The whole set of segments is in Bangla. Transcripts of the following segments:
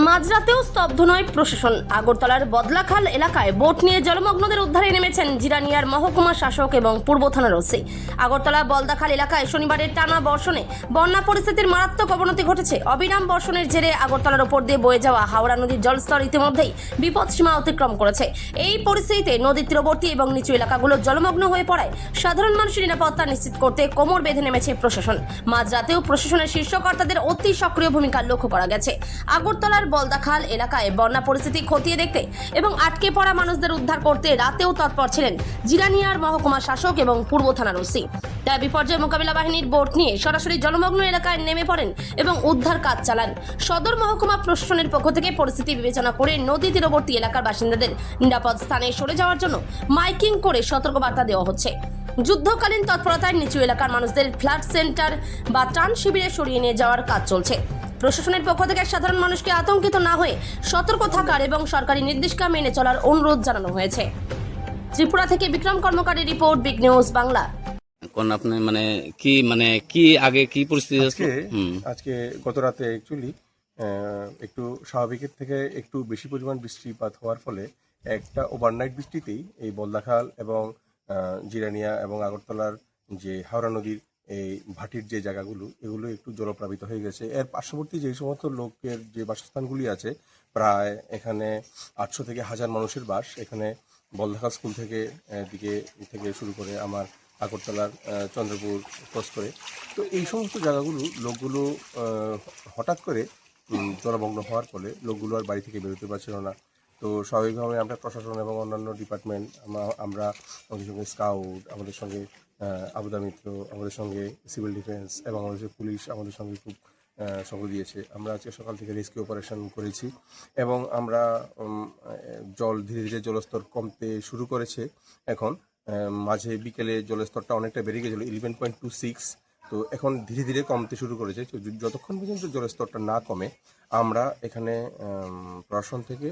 মাঝরাতেও স্তব্ধ নয় প্রশাসন। আগরতলার বদলাখাল এলাকায় বোট নিয়ে জলমগ্নদের উদ্ধারে নেমেছেন জিরানিয়ার মহকুমা শাসক এবং পূর্ব থানার ওসি। আগরতলা বলদাখাল এলাকায় শনিবারের টানা বর্ষণে বন্যা পরিস্থিতির মারাত্মক অবনতি ঘটেছে। অবিরাম বর্ষণের জেরে আগরতলার ওপর দিয়ে বয়ে যাওয়া হাওড়া নদীর জলস্তর ইতিমধ্যেই বিপদসীমা অতিক্রম করেছে। এই পরিস্থিতিতে নদীর তীরবর্তী এবং নিচু এলাকাগুলো জলমগ্ন হয়ে পড়ায় সাধারণ মানুষের নিরাপত্তা নিশ্চিত করতে কোমর বেঁধে নেমেছে প্রশাসন। মাঝরাতেও প্রশাসনের শীর্ষ কর্তাদের অতি সক্রিয় ভূমিকা লক্ষ্য করা গেছে। আগরতলার বলদাখাল এলাকায় বন্যা পরিস্থিতি খতিয়ে দেখতে এবং আটকে পড়া মানুষদের উদ্ধার করতে রাতেও তৎপর ছিলেন জিরানিয়ার মহকুমা শাসক এবং পূর্ব থানার ওসি। তাই বিপর্যয় মোকাবিলা বাহিনীর বোট নিয়ে সরাসরি জলমগ্ন এলাকায় নেমে পড়েন এবং উদ্ধার কাজ চালান। সদর মহকুমা প্রশাসনের পক্ষ থেকে পরিস্থিতি বিবেচনা করে নদী তীরবর্তী এলাকার বাসিন্দাদের নিরাপদ স্থানে সরে যাওয়ার জন্য মাইকিং করে সতর্কবার্তা দেওয়া হচ্ছে। যুদ্ধকালীন তৎপরতায় নিচু এলাকার মানুষদের ফ্লাড সেন্টার বা ত্রাণ শিবিরে সরিয়ে নিয়ে যাওয়ার কাজ চলছে। প্রশাসনের পক্ষ থেকে সাধারণ মানুষকে আতঙ্কিত না হয়ে সতর্ক থাকার এবং সরকারি নির্দেশিকা মেনে চলার অনুরোধ জানানো হয়েছে। ত্রিপুরা থেকে বিক্রম কর্মকারের রিপোর্ট, বিগ নিউজ বাংলা। কোন আপনি কি আগে কি পরিস্থিতি আজকে গত রাতে অ্যাকচুয়ালি একটু স্বাভাবিকের থেকে একটু বেশি পরিমাণ বৃষ্টিপাত হওয়ার ফলে একটা ওভারনাইট বৃষ্টিতেই এই বলদাখাল এবং জিরানিয়া এবং আগরতলার যে হাওড়া নদীর এই ভাটির যে জায়গাগুলো এগুলো একটু জলপ্লাবিত হয়ে গেছে। এর পার্শ্ববর্তী যে সমস্ত লোকের যে বাসস্থানগুলি আছে প্রায় এখানে 800 থেকে 1000 মানুষের বাস। এখানে বলদাখাল স্কুল থেকে থেকে শুরু করে আমার আগরতলার চন্দ্রপুর ক্রস করে, তো এই সমস্ত জায়গাগুলো লোকগুলো হঠাৎ করে জলমগ্ন হওয়ার ফলে লোকগুলো আর বাড়ি থেকে বেরোতে পারছিল না। তো স্বাভাবিকভাবে আমরা প্রশাসন এবং অন্যান্য ডিপার্টমেন্ট আমরা আমাদের সঙ্গে স্কাউট, আমাদের সঙ্গে আবুদা মিত্র, আমাদের সঙ্গে সিভিল ডিফেন্স এবং আমাদের পুলিশ আমাদের সঙ্গে খুব সঙ্গ দিয়েছে। আমরা আজকে সকাল থেকে রেস্কিউ অপারেশন করেছি এবং আমরা জল ধীরে ধীরে জলস্তর কমতে শুরু করেছে। এখন মাঝে বিকেলে জলস্তরটা অনেকটা বেড়ে গেছিলো 11.26, তো এখন ধীরে ধীরে কমতে শুরু করেছে। যতক্ষণ পর্যন্ত জলস্তরটা না কমে আমরা এখানে প্রশাসন থেকে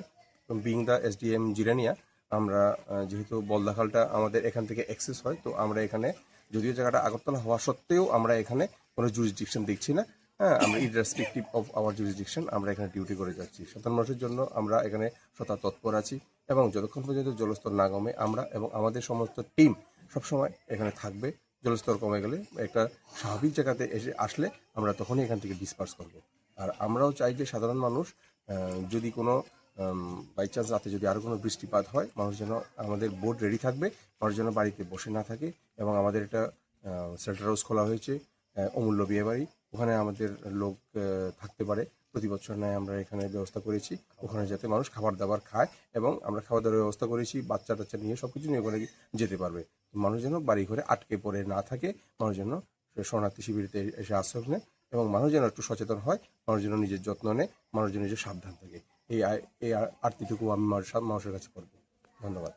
বিং দ্য এসডিএম জিরানিয়া আমরা যেহেতু বলদাখালটা আমাদের এখান থেকে অ্যাক্সেস হয়, তো আমরা এখানে যদিও জায়গাটা আগরতলা হওয়া সত্ত্বেও আমরা এখানে কোনো জুরিসডিকশন দেখছি না। হ্যাঁ, আমরা ইররেসপেক্টিভ অফ আওয়ার জুরিসডিকশন আমরা এখানে ডিউটি করে যাচ্ছি। সাধারণ মানুষের জন্য আমরা এখানে সদা তৎপর আছি এবং যতক্ষণ পর্যন্ত জলস্তর না কমে আমরা এবং আমাদের সমস্ত টিম সবসময় এখানে থাকবে। জলস্তর কমে গেলে একটা স্বাভাবিক জায়গাতে আসলে আমরা তখনই এখান থেকে ডিসপার্স করব। আর আমরাও চাই যে সাধারণ মানুষ যদি কোনো বাই চান্স রাতে যদি আরও কোনো বৃষ্টিপাত হয়, মানুষ যেন আমাদের বোট রেডি থাকবে, মানুষ যেন বাড়িতে বসে না থাকে। এবং আমাদের একটা শেল্টার হাউস খোলা হয়েছে অমূল্য বিয়েবাড়ি, ওখানে আমাদের লোক থাকতে পারে। প্রতি বছর নয় আমরা এখানে ব্যবস্থা করেছি ওখানে যাতে মানুষ খাবার দাবার খায় এবং আমরা খাবার দাবার ব্যবস্থা করেছি, বাচ্চা টাচ্চা নিয়ে সব কিছু নিয়ে ওখানে যেতে পারবে। মানুষ যেন বাড়ি ঘরে আটকে পড়ে না থাকে, মানুষ যেন শরণার্থী শিবিরতে এসে আশ্রয় নেয় এবং মানুষ যেন একটু সচেতন হয়, মানুষ যেন নিজের যত্ন নেয়, মানুষ যেন নিজের সাবধান থাকে। এই আরতিটুকু আমি মানুষের কাছে করবো। ধন্যবাদ।